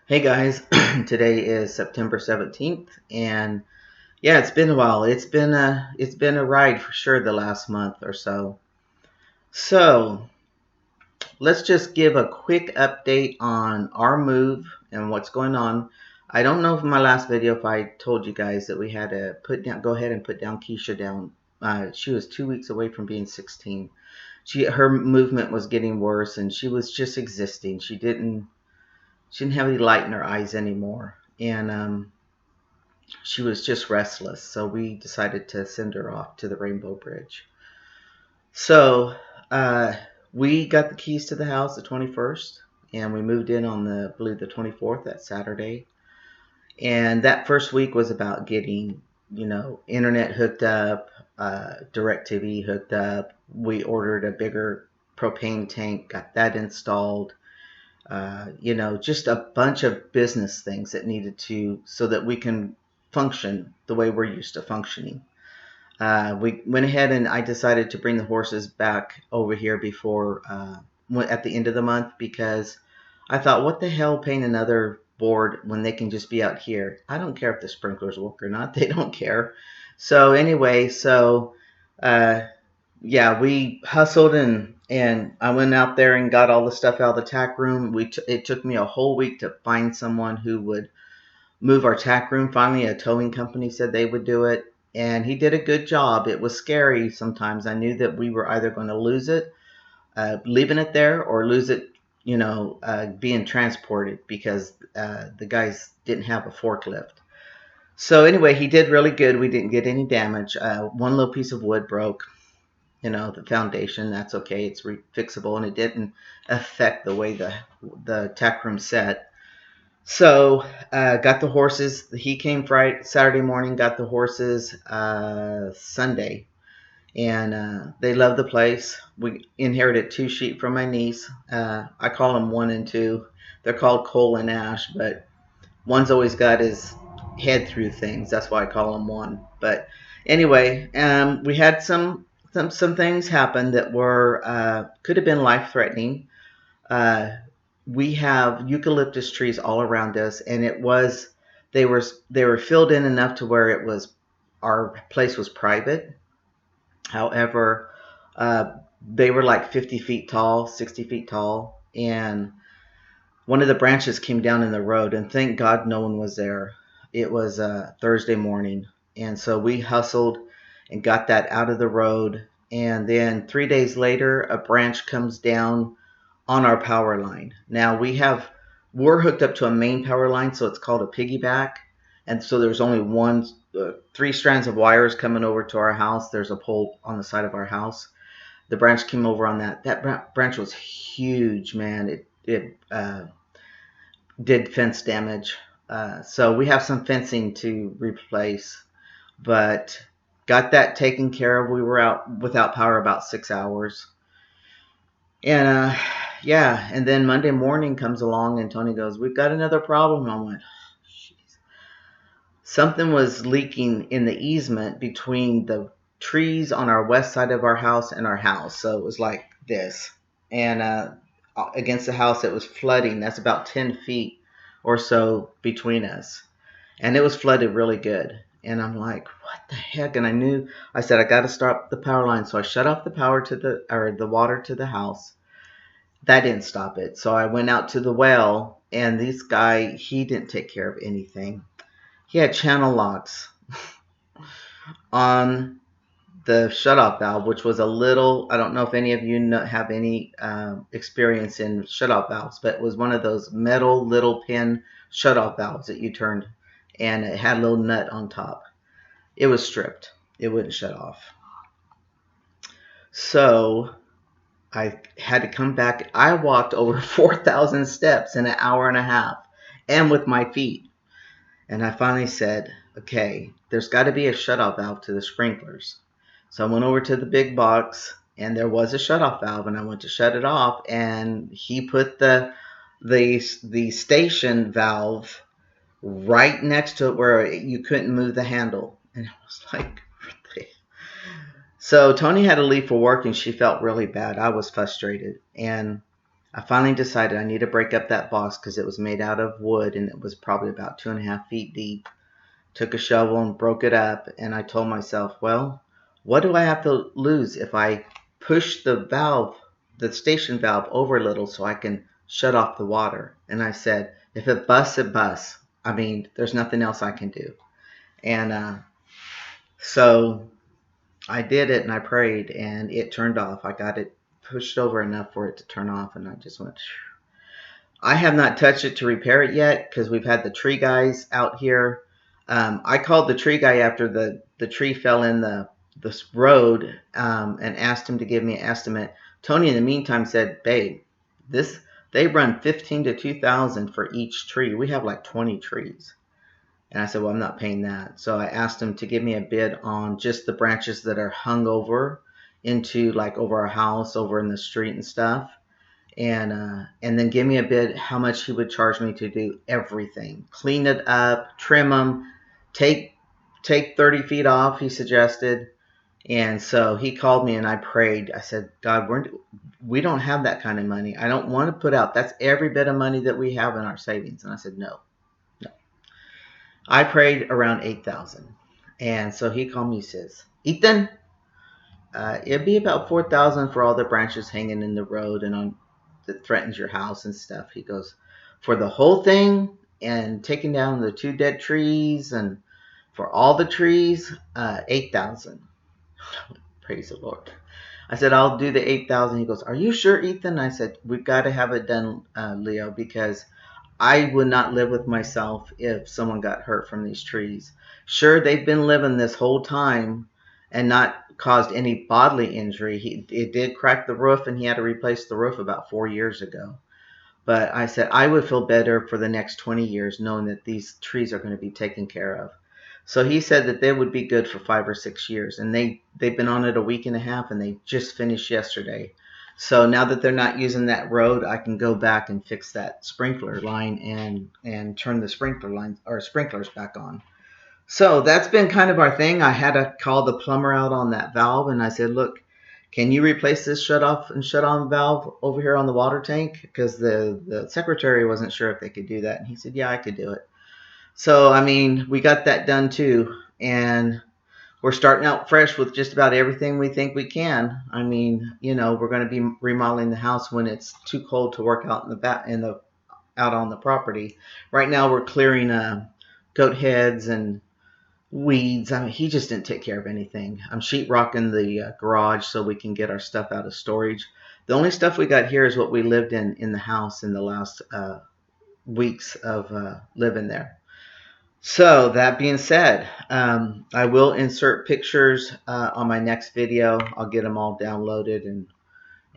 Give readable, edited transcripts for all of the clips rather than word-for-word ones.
Hey guys, today is September 17th and yeah, it's been a while. It's been a ride for sure the last month or so. So, let's just give a quick update on our move and what's going on. I don't know if in my last video if I told you guys that we had to go ahead and put down Keisha down. She was 2 weeks away from being 16. Her movement was getting worse and she was just existing. She didn't have any light in her eyes anymore. And she was just restless, so we decided to send her off to the Rainbow Bridge. So uh, we got the keys to the house the 21st, and we moved in on I believe the 24th, that Saturday. And that first week was about getting, internet hooked up, DirecTV hooked up. We ordered a bigger propane tank, got that installed. Just a bunch of business things that needed to, so that we can function the way we're used to functioning. We went ahead and I decided to bring the horses back over here before at the end of the month, because I thought, what the hell paying another board when they can just be out here? I don't care if the sprinklers work or not. They don't care. So anyway, uh, yeah, we hustled and I went out there and got all the stuff out of the tack room. It took me a whole week to find someone who would move our tack room. Finally, a towing company said they would do it, and he did a good job. It was scary sometimes. I knew that we were either going to lose it, leaving it there, or lose it, being transported, because the guys didn't have a forklift. So anyway, he did really good. We didn't get any damage. One little piece of wood broke, the foundation. That's okay. It's fixable, and it didn't affect the way the tack room set. So got the horses. He came Friday, Saturday morning. Got the horses Sunday, and they love the place. We inherited two sheep from my niece. I call them one and two. They're called Cole and Ash, but one's always got his head through things. That's why I call him one. But anyway, we had some things happen that were could have been life threatening. Uh, we have eucalyptus trees all around us, and they were filled in enough to where it was our place was private. However, they were like 50 feet tall, 60 feet tall, and one of the branches came down in the road, and thank God no one was there. It was Thursday morning, and so we hustled and got that out of the road. And then 3 days later, a branch comes down on our power line. Now we're hooked up to a main power line, so it's called a piggyback. And so there's only three strands of wires coming over to our house. There's a pole on the side of our house. The branch came over on that. That branch was huge, man. It did fence damage. So we have some fencing to replace, but got that taken care of. We were out without power about 6 hours. And yeah, and then Monday morning comes along and Tony goes, "We've got another problem." I went, "Jeez." Something was leaking in the easement between the trees on our west side of our house and our house. So it was like this. And against the house, it was flooding. That's about 10 feet or so between us. And it was flooded really good. And I'm like, what the heck? And I said, I got to stop the power line. So I shut off the power the water to the house. That didn't stop it. So I went out to the well, and this guy, he didn't take care of anything. He had channel locks on the shutoff valve, which was a little, I don't know if any of you have any experience in shutoff valves, but it was one of those metal little pin shutoff valves that you turned, and it had a little nut on top. It was stripped. It wouldn't shut off. So I had to come back. I walked over 4,000 steps in an hour and a half, and with my feet. And I finally said, okay, there's got to be a shutoff valve to the sprinklers. So I went over to the big box, and there was a shutoff valve, and I went to shut it off, and he put the station valve right next to it where you couldn't move the handle. And I was like, really? So Tony had to leave for work, and she felt really bad. I was frustrated, and I finally decided I need to break up that box because it was made out of wood and it was probably about 2.5 feet deep. Took a shovel and broke it up, and I told myself, well, what do I have to lose if I push the valve, the station valve, over a little so I can shut off the water? And I said, if it busts, it busts. I mean, there's nothing else I can do. And so I did it, and I prayed, and it turned off. I got it pushed over enough for it to turn off, and I just went. I have not touched it to repair it yet because we've had the tree guys out here. I called the tree guy after the tree fell in the road and asked him to give me an estimate. Tony, in the meantime, said, "Babe, this they run 15 to 2,000 for each tree. We have like 20 trees." And I said, "Well, I'm not paying that." So I asked him to give me a bid on just the branches that are hung over into like over our house, over in the street and stuff, and then give me a bid how much he would charge me to do everything, clean it up, trim them, take 30 feet off, he suggested. And so he called me and I prayed. I said, God, we don't have that kind of money. I don't want to put out, that's every bit of money that we have in our savings. And I said, no. I prayed around 8,000. And so he called me, he says, Ethan, it'd be about 4,000 for all the branches hanging in the road and on that threatens your house and stuff. He goes, for the whole thing and taking down the 2 dead trees and for all the trees, 8,000. Praise the Lord. I said, I'll do the 8,000. He goes, are you sure, Ethan? I said, we've got to have it done, Leo, because I would not live with myself if someone got hurt from these trees. Sure, they've been living this whole time and not caused any bodily injury. It did crack the roof, and he had to replace the roof about 4 years ago. But I said I would feel better for the next 20 years knowing that these trees are going to be taken care of. So he said that they would be good for 5 or 6 years, and they've been on it a week and a half, and they just finished yesterday. So now that they're not using that road, I can go back and fix that sprinkler line and turn the sprinkler lines or sprinklers back on. So that's been kind of our thing. I had to call the plumber out on that valve, and I said, look, can you replace this shut off and shut on valve over here on the water tank? Because the secretary wasn't sure if they could do that. And he said, yeah, I could do it. So, I mean, we got that done too. And we're starting out fresh with just about everything we think we can. I mean, you know, we're going to be remodeling the house when it's too cold to work out out on the property. Right now we're clearing goat heads and weeds. I mean, he just didn't take care of anything. I'm sheetrocking the garage so we can get our stuff out of storage. The only stuff we got here is what we lived in the house in the last weeks of living there. So that being said, I will insert pictures on my next video. I'll get them all downloaded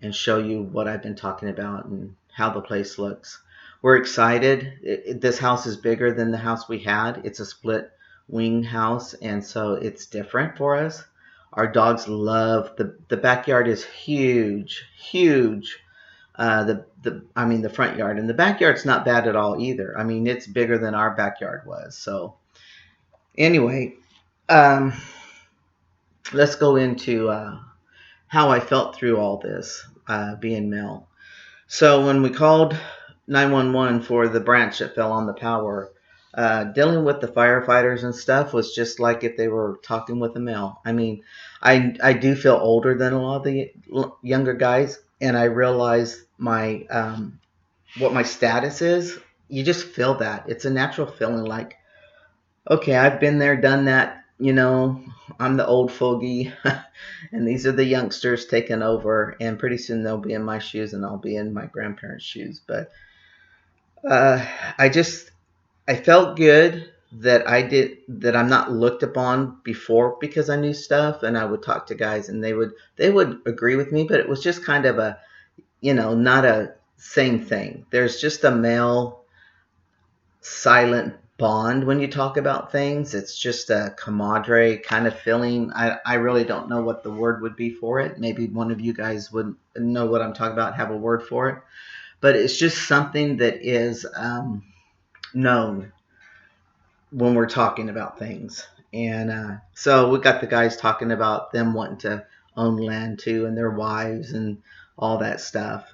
and show you what I've been talking about and how the place looks. We're excited. This house is bigger than the house we had. It's a split wing house, and so it's different for us. Our dogs love the backyard is huge. The front yard and the backyard's not bad at all either. I mean, it's bigger than our backyard was. So anyway, let's go into how I felt through all this being Mel. So when we called 911 for the branch that fell on the power, dealing with the firefighters and stuff was just like if they were talking with a male. I mean, I do feel older than a lot of the younger guys, and I realize my what my status is. You just feel that. It's a natural feeling like, okay, I've been there, done that. You know, I'm the old fogey, and these are the youngsters taking over, and pretty soon they'll be in my shoes, and I'll be in my grandparents' shoes. But I felt good that I'm not looked upon before because I knew stuff, and I would talk to guys and they would agree with me, but it was just kind of a, you know, not a same thing. There's just a male silent bond when you talk about things. It's just a camaraderie kind of feeling. I really don't know what the word would be for it. Maybe one of you guys would know what I'm talking about, have a word for it. But it's just something that is known when we're talking about things. And so we got the guys talking about them wanting to own land too and their wives and all that stuff.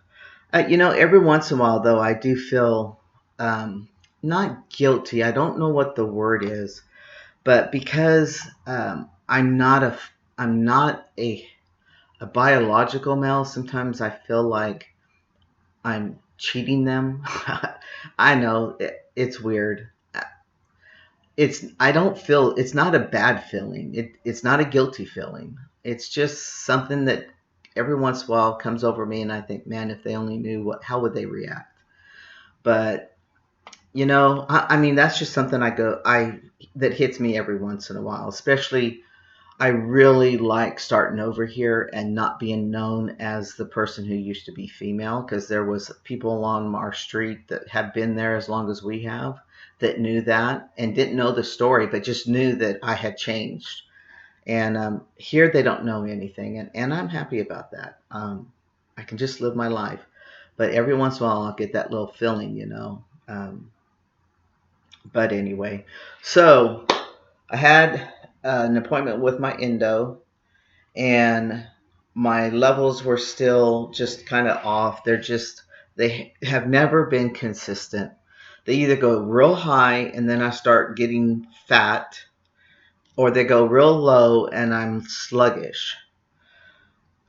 Every once in a while, though, I do feel not guilty. I don't know what the word is, but because I'm not a biological male. Sometimes I feel like I'm cheating them. I know it's weird. I don't feel it's not a bad feeling. It's not a guilty feeling. It's just something that every once in a while comes over me, and I think, man, if they only knew how would they react. But I mean, that's just something that hits me every once in a while. Especially, I really like starting over here and not being known as the person who used to be female, because there was people along our street that have been there as long as we have that knew that and didn't know the story, but just knew that I had changed. And here they don't know anything, and I'm happy about that. I can just live my life. But every once in a while, I'll get that little feeling. But anyway, so I had an appointment with my endo, and my levels were still just kind of off. They have never been consistent. They either go real high and then I start getting fat, or they go real low and I'm sluggish.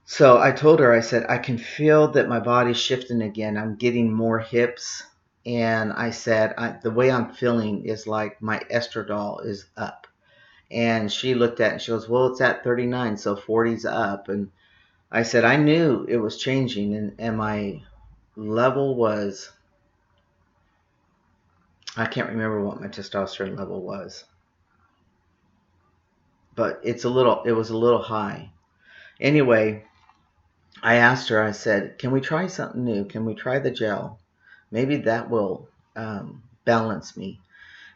So I told her, I said, I can feel that my body's shifting again. I'm getting more hips. And I said, the way I'm feeling is like my estradiol is up. And she looked at it and she goes, well, it's at 39, so 40's up. And I said, I knew it was changing. And my level was, I can't remember what my testosterone level was, but it was a little high. Anyway, I asked her, I said, can we try something new? Can we try the gel? Maybe that will balance me.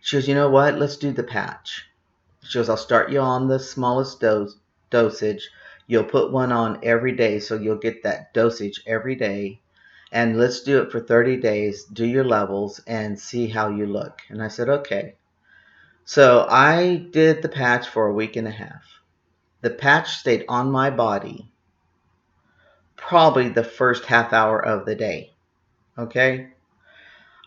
She goes, you know what? Let's do the patch. She goes, I'll start you on the smallest dosage. You'll put one on every day, so you'll get that dosage every day. And let's do it for 30 days. Do your levels and see how you look. And I said, okay. So I did the patch for a week and a half. The patch stayed on my body probably the first half hour of the day. Okay?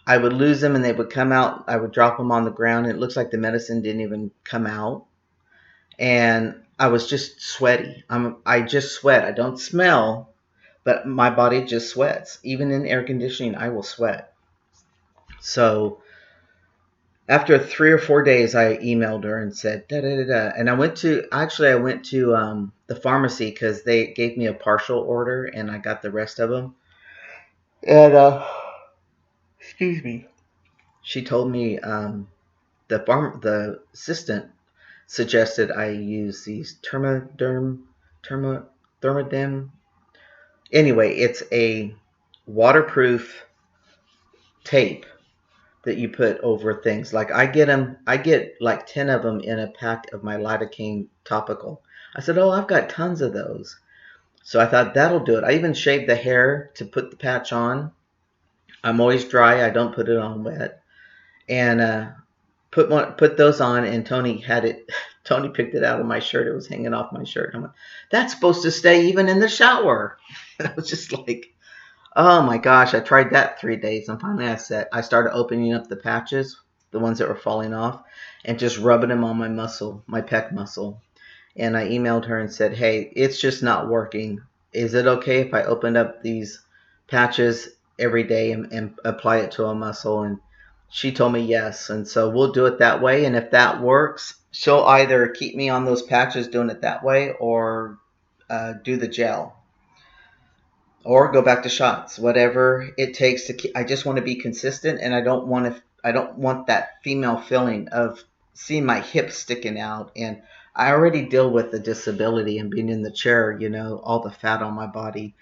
I would lose them and they would come out. I would drop them on the ground. And it looks like the medicine didn't even come out. And I was just sweaty. I just sweat. I don't smell, but my body just sweats. Even in air conditioning, I will sweat. So after 3 or 4 days, I emailed her and said, da da da da. And I went to the pharmacy because they gave me a partial order and I got the rest of them. And, excuse me. She told me the assistant suggested I use these Thermoderm. Anyway, it's a waterproof tape that you put over things. Like I get like 10 of them in a pack of my lidocaine topical. I said, oh, I've got tons of those. So I thought that'll do it. I even shaved the hair to put the patch on. I'm always dry. I don't put it on wet. And put those on, and Tony had it. Tony picked it out of my shirt. It was hanging off my shirt. I'm like, that's supposed to stay even in the shower. I was just like, oh my gosh, I tried that 3 days, and finally I started opening up the patches, the ones that were falling off, and just rubbing them on my muscle, my pec muscle. And I emailed her and said, hey, it's just not working. Is it okay if I opened up these patches every day and apply it to a muscle? And she told me yes. And so we'll do it that way. And if that works, she'll either keep me on those patches doing it that way, or do the gel, or go back to shots, whatever it takes to keep. I just want to be consistent, and I don't want that female feeling of seeing my hips sticking out. And I already deal with the disability and being in the chair, all the fat on my body.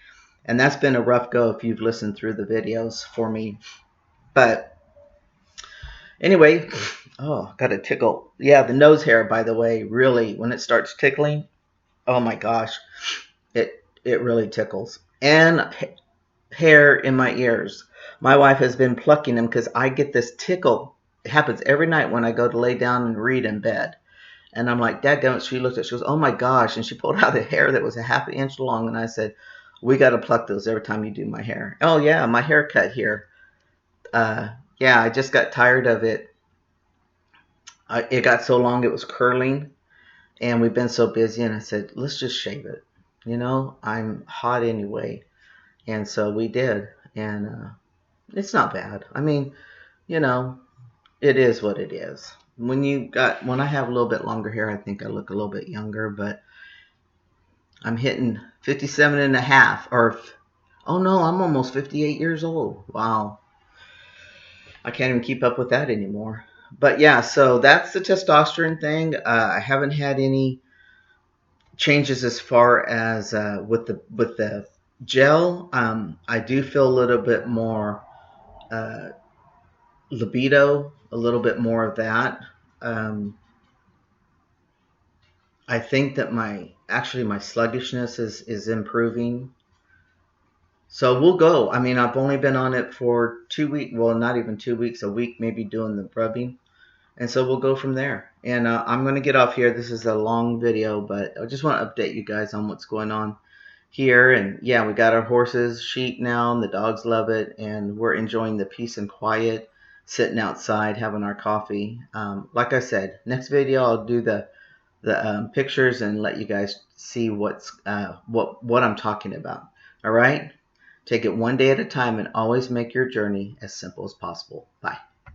And that's been a rough go if you've listened through the videos for me. But anyway, oh, got a tickle. Yeah, the nose hair, by the way, really, when it starts tickling, oh my gosh, it really tickles. And hair in my ears. My wife has been plucking them because I get this tickle. It happens every night when I go to lay down and read in bed. And I'm like, dadgummit. She looked at it. She goes, oh my gosh. And she pulled out a hair that was a half an inch long. And I said, We got to pluck those every time you do my hair. Oh yeah, my haircut here. Yeah, I just got tired of it. It got so long it was curling, and we've been so busy, and I said, let's just shave it. I'm hot anyway, and so we did, and it's not bad. I mean, you know, it is what it is. When I have a little bit longer hair, I think I look a little bit younger, but I'm hitting 57 and a half, or oh no, I'm almost 58 years old. Wow. I can't even keep up with that anymore. But yeah, so that's the testosterone thing. I haven't had any changes as far as with the gel. I do feel a little bit more uh, libido, a little bit more of that. Um, I think that my sluggishness is improving. So we'll go. I mean, I've only been on it for 2 weeks. Well, not even 2 weeks, a week maybe doing the rubbing. And so we'll go from there. And I'm going to get off here. This is a long video, but I just want to update you guys on what's going on here. And yeah, we got our horses, sheep now, and the dogs love it. And we're enjoying the peace and quiet, sitting outside, having our coffee. Like I said, next video I'll do the pictures and let you guys see what I'm talking about. All right? Take it one day at a time and always make your journey as simple as possible. Bye.